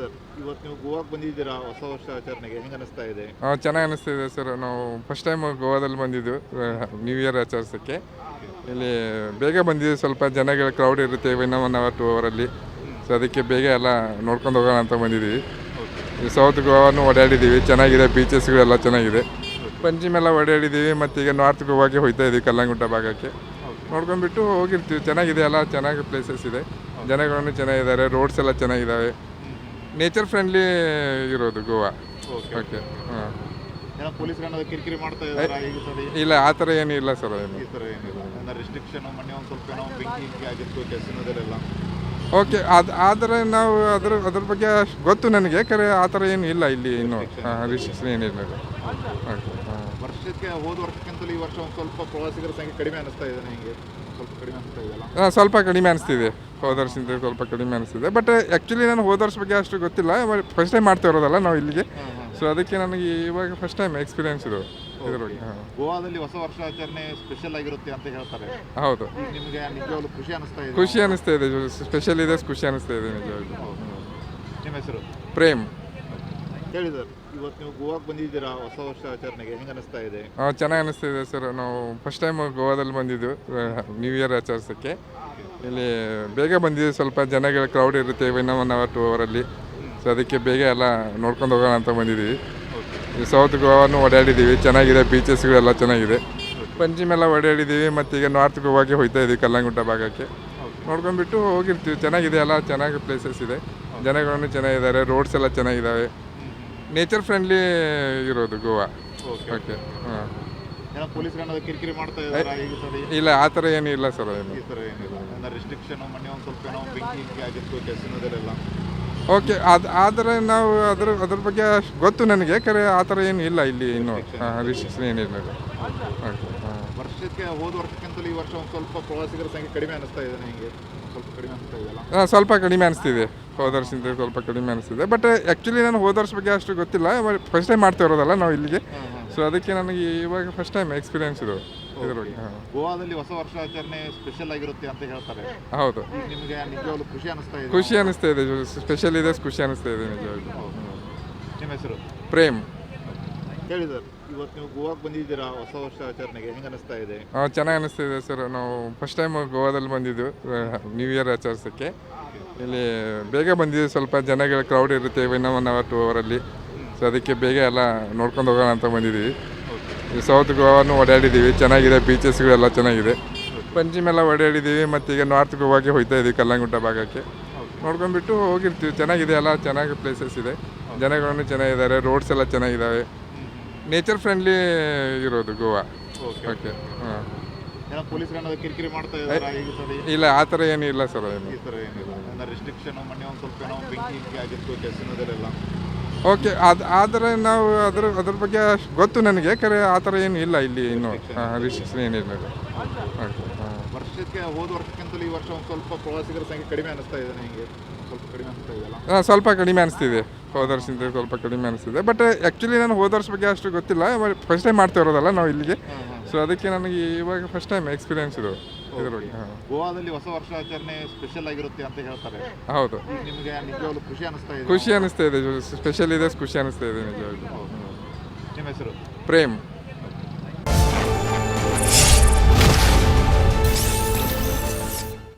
Sir, ಇವತ್ತು ನೀವು ಗೋವಾಕ್ಕೆ ಬಂದಿದ್ದೀರಾ ಹೊಸ ವರ್ಷ ಆಚರಣೆಗೆ, ಹೆಂಗೆ ಅನಿಸ್ತಾ ಇದೆ? ಚೆನ್ನಾಗಿ ಅನಿಸ್ತಿದೆ ಸರ್. ನಾವು ಫಸ್ಟ್ ಟೈಮ್ ಗೋವಾದಲ್ಲಿ ಬಂದಿದ್ದು ನ್ಯೂ ಇಯರ್ ಆಚರಿಸೋಕ್ಕೆ. ಇಲ್ಲಿ ಬೇಗ ಬಂದಿದ್ದೀವಿ, ಸ್ವಲ್ಪ ಜನಗಳ ಕ್ರೌಡ್ ಇರುತ್ತೆ ಇನ್ನೂ 1 hour 2 ಅವರಲ್ಲಿ. ಸೊ ಅದಕ್ಕೆ ಬೇಗ ಎಲ್ಲ ನೋಡ್ಕೊಂಡು ಹೋಗೋಣ ಅಂತ ಬಂದಿದ್ದೀವಿ. ಈ ಸೌತ್ ಗೋವಾನು ಓಡಾಡಿದ್ದೀವಿ, ಚೆನ್ನಾಗಿದೆ, ಬೀಚಸ್ಗಳೆಲ್ಲ ಚೆನ್ನಾಗಿದೆ. ಪಂಜಿಮೆಲ್ಲ ಓಡಾಡಿದ್ದೀವಿ, ಮತ್ತು ಈಗ ನಾರ್ತ್ ಗೋವಾಗೆ ಹೋಗ್ತಾ ಇದ್ದೀವಿ, ಕಲ್ಲಂಗುಡ್ಡ ಭಾಗಕ್ಕೆ. ನೋಡ್ಕೊಂಡ್ಬಿಟ್ಟು ಹೋಗಿರ್ತೀವಿ. ಚೆನ್ನಾಗಿದೆ, ಎಲ್ಲ ಚೆನ್ನಾಗಿ ಪ್ಲೇಸಸ್ ಇದೆ, ಜನಗಳನ್ನು ಚೆನ್ನಾಗಿದ್ದಾರೆ, ರೋಡ್ಸ್ ಎಲ್ಲ ಚೆನ್ನಾಗಿದ್ದಾವೆ, ನೇಚರ್ ಫ್ರೆಂಡ್ಲಿ ಇರೋದು ಗೋವಾ. ಓಕೆ. ಹಾಂ, ಏನೋ ಪೊಲೀಸರು ಏನಾದ್ರು ಕಿರಿಕಿರಿ ಮಾಡ್ತಾ ಇದ್ದಾರಾ ಈಗ ಸರಿ? ಇಲ್ಲ, ಆ ಥರ ಏನೂ ಇಲ್ಲ ಸರ್. ಏನು ಈ ಥರ ಏನಿಲ್ಲ, ಏನೋ ರಿಸ್ಟ್ರಿಕ್ಷನ್ ಮೊನ್ನೆ ಒಂದು ಸ್ವಲ್ಪ ಏನೋ ಬೆಂಕಿ ಆಗಿತ್ತು ಕೆಸಿನೋದಲ್ಲೆಲ್ಲ. ಓಕೆ, ಆದರೆ ನಾವು ಅದ್ರ ಬಗ್ಗೆ ಅಷ್ಟು ಗೊತ್ತು ನನಗೆ, ಕರೆ ಆ ಥರ ಏನು ಇಲ್ಲ ಇಲ್ಲಿ ಇನ್ನೂ. ರಿಸ್ಟ್ರಿಕ್ಷನ್ ಏನಿಲ್ಲ. ಓಕೆ. ಹಾಂ, ವರ್ಷಕ್ಕೆ ಹೋದ ವರ್ಷಕ್ಕಿಂತಲೂ ಈ ವರ್ಷ ಒಂದು ಸ್ವಲ್ಪ ಪ್ರವಾಸಿಗರ ಸಂಖ್ಯೆ ಕಡಿಮೆ ಅನಿಸ್ತಾ ಇದೆ ನನಗೆ, ಸ್ವಲ್ಪ ಕಡಿಮೆ ಅನಿಸ್ತಾ ಇದೆಯಲ್ಲ? ಸ್ವಲ್ಪ ಕಡಿಮೆ ಅನಿಸ್ತಿದೆ, ಹೋದ ವರ್ಷದಿಂದ ಸ್ವಲ್ಪ ಕಡಿಮೆ ಅನಿಸ್ತಿದೆ. ಬಟ್ ಆ್ಯಕ್ಚುಲಿ ನಾನು ಹೋದ ವರ್ಷ ಬಗ್ಗೆ ಅಷ್ಟು ಗೊತ್ತಿಲ್ಲ, ಫಸ್ಟ್ ಟೈಮ್ ಮಾಡ್ತಾ ಇರೋದಲ್ಲ ನಾವು ಇಲ್ಲಿಗೆ. ಸೊ ಅದಕ್ಕೆ ನನಗೆ ಇವಾಗ ಫಸ್ಟ್ ಟೈಮ್ ಎಕ್ಸ್ಪೀರಿಯನ್ಸ್ ಇದು ಇದ್ರ ಬಗ್ಗೆ. ಹಾಂ, ಗೋವಾದಲ್ಲಿ ಹೊಸ ವರ್ಷ ಆಚರಣೆ ಸ್ಪೆಷಲ್ ಆಗಿರುತ್ತೆ ಅಂತ ಹೇಳ್ತಾರೆ. ಹೌದು, ನಿಮಗೆ ನಿಜವಾಗ್ಲೂ ಖುಷಿ ಅನಿಸ್ತಾ ಇದೆ? ಖುಷಿ ಅನಿಸ್ತಾ ಇದೆ, ಸ್ಪೆಷಲ್ ಇದೆ, ಖುಷಿ ಅನಿಸ್ತಾ ಇದೆ ನಿಜವಾಗಿ. ನಿಮ್ಮ ಹೆಸರು? ಪ್ರೇಮ್. ಹೇಳಿ ಸರ್, ಇವತ್ತು ನೀವು ಗೋವಾಕ್ಕೆ ಬಂದಿದ್ದೀರಾ ಹೊಸ ವರ್ಷ ಆಚರಣೆಗೆ, ಹೆಂಗೆ ಅನಿಸ್ತಾ ಇದೆ? ಚೆನ್ನಾಗಿ ಅನಿಸ್ತಿದೆ ಸರ್. ನಾವು ಫಸ್ಟ್ ಟೈಮ್ ಗೋವಾದಲ್ಲಿ ಬಂದಿದ್ದು ನ್ಯೂ ಇಯರ್ ಆಚರಿಸೋಕ್ಕೆ. ಇಲ್ಲಿ ಬೇಗ ಬಂದಿದ್ದೀವಿ, ಸ್ವಲ್ಪ ಜನಗಳ ಕ್ರೌಡ್ ಇರುತ್ತೆ ಇನ್ನೂ 1 hour 2 ಅವರಲ್ಲಿ. ಸೊ ಅದಕ್ಕೆ ಬೇಗ ಎಲ್ಲ ನೋಡ್ಕೊಂಡು ಹೋಗೋಣ ಅಂತ ಬಂದಿದ್ದೀವಿ. ಈ ಸೌತ್ ಗೋವಾನು ಓಡಾಡಿದ್ದೀವಿ, ಚೆನ್ನಾಗಿದೆ, ಬೀಚಸ್ಗಳೆಲ್ಲ ಚೆನ್ನಾಗಿದೆ. ಪಂಜಿಮೆಲ್ಲ ಓಡಾಡಿದ್ದೀವಿ, ಮತ್ತು ಈಗ ನಾರ್ತ್ ಗೋವಾಗೆ ಹೋಗ್ತಾ ಇದ್ದೀವಿ, ಕಲ್ಲಂಗುಡ್ಡ ಭಾಗಕ್ಕೆ. ನೋಡ್ಕೊಂಡ್ಬಿಟ್ಟು ಹೋಗಿರ್ತೀವಿ. ಚೆನ್ನಾಗಿದೆ, ಎಲ್ಲ ಚೆನ್ನಾಗಿ ಪ್ಲೇಸಸ್ ಇದೆ, ಜನಗಳನ್ನು ಚೆನ್ನಾಗಿದ್ದಾರೆ, ರೋಡ್ಸ್ ಎಲ್ಲ ಚೆನ್ನಾಗಿದ್ದಾವೆ, ನೇಚರ್ ಫ್ರೆಂಡ್ಲಿ ಇರೋದು ಗೋವಾ. ಓಕೆ. ಹಾಂ, ಏನೋ ಪೊಲೀಸರು ಏನಾದ್ರು ಕಿರಿಕಿರಿ ಮಾಡ್ತಾ ಇದ್ದಾರಾ ಈಗ ಸರಿ? ಇಲ್ಲ, ಆ ಥರ ಏನೂ ಇಲ್ಲ ಸರ್. ಏನು ಈ ಥರ ಏನಿಲ್ಲ, ಏನೋ ರಿಸ್ಟ್ರಿಕ್ಷನ್ ಮೊನ್ನೆ ಒಂದು ಸ್ವಲ್ಪ ಏನೋ ಬೆಂಕಿ ಆಗಿತ್ತು ಕೆಸಿನೋದಲ್ಲೆಲ್ಲ. ಓಕೆ, ಆದರೆ ನಾವು ಅದ್ರ ಬಗ್ಗೆ ಅಷ್ಟು ಗೊತ್ತು ನನಗೆ, ಕರೆ ಆ ಥರ ಏನು ಇಲ್ಲ ಇಲ್ಲಿ ಇನ್ನೂ. ರಿಸ್ಟ್ರಿಕ್ಷನ್ ಏನಿಲ್ಲ. ಓಕೆ. ಹಾಂ, ವರ್ಷಕ್ಕೆ ಹೋದ ವರ್ಷಕ್ಕಿಂತಲೂ ಈ ವರ್ಷ ಒಂದು ಸ್ವಲ್ಪ ಪ್ರವಾಸಿಗರ ಸಂಖ್ಯೆ ಕಡಿಮೆ ಅನಿಸ್ತಾ ಇದೆ ನನಗೆ, ಸ್ವಲ್ಪ ಕಡಿಮೆ ಅನಿಸ್ತಾ ಇದೆಯಲ್ಲ? ಸ್ವಲ್ಪ ಕಡಿಮೆ ಅನಿಸ್ತಿದೆ, ಹೋದ ವರ್ಷದಿಂದ ಸ್ವಲ್ಪ ಕಡಿಮೆ ಅನಿಸ್ತಿದೆ. ಬಟ್ ಆ್ಯಕ್ಚುಲಿ ನಾನು ಹೋದ ವರ್ಷ ಬಗ್ಗೆ ಅಷ್ಟು ಗೊತ್ತಿಲ್ಲ, ಫಸ್ಟ್ ಟೈಮ್ ಮಾಡ್ತಾ ಇರೋದಲ್ಲ ನಾವು ಇಲ್ಲಿಗೆ. ಸೊ ಅದಕ್ಕೆ ನನಗೆ ಇವಾಗ ಫಸ್ಟ್ ಟೈಮ್ ಎಕ್ಸ್ಪೀರಿಯನ್ಸ್ ಇದು ಇದ್ರ ಬಗ್ಗೆ. ಹಾಂ, ಗೋವಾದಲ್ಲಿ ಹೊಸ ವರ್ಷ ಆಚರಣೆ ಸ್ಪೆಷಲ್ ಆಗಿರುತ್ತೆ ಅಂತ ಹೇಳ್ತಾರೆ. ಹೌದು, ನಿಮಗೆ ನಿಜವಾಗ್ಲೂ ಖುಷಿ ಅನಿಸ್ತಾ ಇದೆ? ಖುಷಿ ಅನಿಸ್ತಾ ಇದೆ, ಸ್ಪೆಷಲ್ ಇದೆ, ಖುಷಿ ಅನಿಸ್ತಾ ಇದೆ ನಿಜವಾಗಿ. ನಿಮ್ಮ ಹೆಸರು? ಪ್ರೇಮ್. ಹೇಳಿ ಸರ್, ಇವತ್ತು ನೀವು ಗೋವಾಕ್ಕೆ ಬಂದಿದ್ದೀರಾ ಹೊಸ ವರ್ಷ ಆಚರಣೆಗೆ, ಹೆಂಗೆ ಅನಿಸ್ತಾ ಇದೆ? ಚೆನ್ನಾಗಿ ಅನಿಸ್ತಿದೆ ಸರ್. ನಾವು ಫಸ್ಟ್ ಟೈಮ್ ಗೋವಾದಲ್ಲಿ ಬಂದಿದ್ದು ನ್ಯೂ ಇಯರ್ ಆಚರಿಸೋಕ್ಕೆ. ಇಲ್ಲಿ ಬೇಗ ಬಂದಿದ್ದೀವಿ, ಸ್ವಲ್ಪ ಜನಗಳ ಕ್ರೌಡ್ ಇರುತ್ತೆ ಇನ್ನೂ 1 hour 2 ಅವರಲ್ಲಿ. ಸೊ ಅದಕ್ಕೆ ಬೇಗ ಎಲ್ಲ ನೋಡ್ಕೊಂಡು ಹೋಗೋಣ ಅಂತ ಬಂದಿದ್ದೀವಿ. ಈ ಸೌತ್ ಗೋವಾನು ಓಡಾಡಿದ್ದೀವಿ, ಚೆನ್ನಾಗಿದೆ, ಬೀಚಸ್ಗಳೆಲ್ಲ ಚೆನ್ನಾಗಿದೆ. ಪಂಜಿಮೆಲ್ಲ ಓಡಾಡಿದ್ದೀವಿ, ಮತ್ತು ಈಗ ನಾರ್ತ್ ಗೋವಾಗೆ ಹೋಗ್ತಾ ಇದ್ದೀವಿ, ಕಲ್ಲಂಗುಡ್ಡ ಭಾಗಕ್ಕೆ. ನೋಡ್ಕೊಂಡ್ಬಿಟ್ಟು ಹೋಗಿರ್ತೀವಿ. ಚೆನ್ನಾಗಿದೆ, ಎಲ್ಲ ಚೆನ್ನಾಗಿ ಪ್ಲೇಸಸ್ ಇದೆ, ಜನಗಳನ್ನು ಚೆನ್ನಾಗಿದ್ದಾರೆ, ರೋಡ್ಸ್ ಎಲ್ಲ ಚೆನ್ನಾಗಿದ್ದಾವೆ, ನೇಚರ್ ಫ್ರೆಂಡ್ಲಿ ಇರೋದು ಗೋವಾ. ಓಕೆ. ಹಾಂ, ಏನೋ ಪೊಲೀಸರು ಏನಾದ್ರು ಕಿರಿಕಿರಿ ಮಾಡ್ತಾ ಇದ್ದಾರಾ ಈಗ ಸರಿ? ಇಲ್ಲ, ಆ ಥರ ಏನೂ ಇಲ್ಲ ಸರ್. ಏನು ಈ ಥರ ಏನಿಲ್ಲ, ಏನೋ ರಿಸ್ಟ್ರಿಕ್ಷನ್ ಮೊನ್ನೆ ಒಂದು ಸ್ವಲ್ಪ ಏನೋ ಬೆಂಕಿ ಆಗಿತ್ತು ಕೆಸಿನೋದಲ್ಲೆಲ್ಲ. ಓಕೆ, ಆದರೆ ನಾವು ಅದ್ರ ಬಗ್ಗೆ ಅಷ್ಟು ಗೊತ್ತು ನನಗೆ, ಕರೆ ಆ ಥರ ಏನೂ ಇಲ್ಲ ಇಲ್ಲಿ ಇನ್ನೂ. ರಿಸ್ಟ್ರಿಕ್ಷನ್ ಏನಿಲ್ಲ. ಓಕೆ. ಹಾಂ, ವರ್ಷಕ್ಕೆ ಹೋದ ವರ್ಷಕ್ಕಿಂತಲೂ ಈ ವರ್ಷ ಒಂದು ಸ್ವಲ್ಪ ಪ್ರವಾಸಿಗರ ಸಂಖ್ಯೆ ಕಡಿಮೆ ಅನಿಸ್ತಾ ಇದೆ ನನಗೆ, ಸ್ವಲ್ಪ ಕಡಿಮೆ ಅನಿಸ್ತಾ ಇದೆಯಲ್ಲ? ಸ್ವಲ್ಪ ಕಡಿಮೆ ಅನಿಸ್ತಿದೆ, ಹೋದ ವರ್ಷದಿಂದ ಸ್ವಲ್ಪ ಕಡಿಮೆ ಅನಿಸ್ತಿದೆ. ಬಟ್ ಆ್ಯಕ್ಚುಲಿ ನಾನು ಹೋದ ವರ್ಷ ಬಗ್ಗೆ ಅಷ್ಟು ಗೊತ್ತಿಲ್ಲ, ಫಸ್ಟ್ ಟೈಮ್ ಮಾಡ್ತಾ ಇರೋದಲ್ಲ ನಾವು ಇಲ್ಲಿಗೆ. ಸೊ ಅದಕ್ಕೆ ನನಗೆ ಇವಾಗ ಫಸ್ಟ್ ಟೈಮ್ ಎಕ್ಸ್ಪೀರಿಯನ್ಸ್ ಇದು ಇದ್ರ ಬಗ್ಗೆ. ಹಾಂ, ಗೋವಾದಲ್ಲಿ ಹೊಸ ವರ್ಷ ಆಚರಣೆ ಸ್ಪೆಷಲ್ ಆಗಿರುತ್ತೆ ಅಂತ ಹೇಳ್ತಾರೆ. ಹೌದು, ನಿಮಗೆ ನಿಜವಾಗ್ಲೂ ಖುಷಿ ಅನಿಸ್ತಾ ಇದೆ? ಖುಷಿ ಅನಿಸ್ತಾ ಇದೆ, ಸ್ಪೆಷಲ್ ಇದೆ, ಖುಷಿ ಅನಿಸ್ತಾ ಇದೆ ನಿಜವಾಗಿ. ನಿಮ್ಮ ಹೆಸರು? ಪ್ರೇಮ್.